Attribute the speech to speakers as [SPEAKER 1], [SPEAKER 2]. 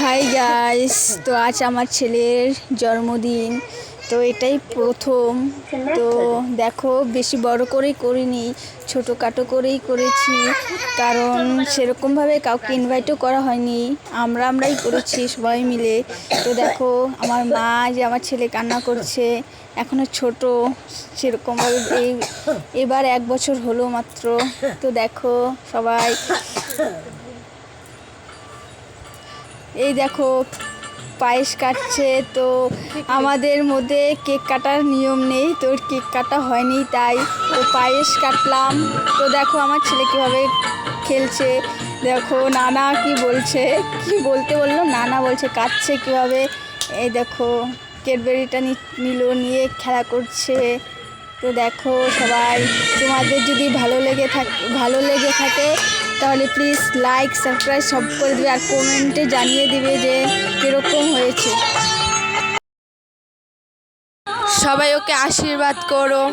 [SPEAKER 1] Hi guys, তো আজ আমার ছেলের জন্মদিন। তো এটাই প্রথম। তো দেখো, বেশি বড় করেই করিনি, ছোটোখাটো করেই করেছি, কারণ সেরকমভাবে কাউকে ইনভাইটও করা হয়নি, আমরাই করেছি সবাই মিলে। তো দেখো, আমার মা যে আমার ছেলে কান্না করছে, এখনও ছোট, সেরকমভাবে এবার 1 বছর হলো মাত্র। তো দেখো সবাই, এই দেখো পায়েস কাটছে। তো আমাদের মধ্যে কেক কাটার নিয়ম নেই, তো কেক কাটা হয়নি, তাই তো পায়েস কাটলাম। তো দেখো আমার ছেলে কীভাবে খেলছে, দেখো নানা কি বলছে, কি বলতে বললো, নানা বলছে কাটছে কীভাবে। এই দেখো ক্যাডবেরিটা নিয়ে খেলা করছে। তো দেখো সবাই, তোমাদের যদি ভালো লেগে থাকে তাহলে প্লিজ লাইক সাবস্ক্রাইব সব করে দেবে, আর কমেন্টে জানিয়ে দিবে যে কীরকম হয়েছে। সবাই ওকে আশীর্বাদ করো।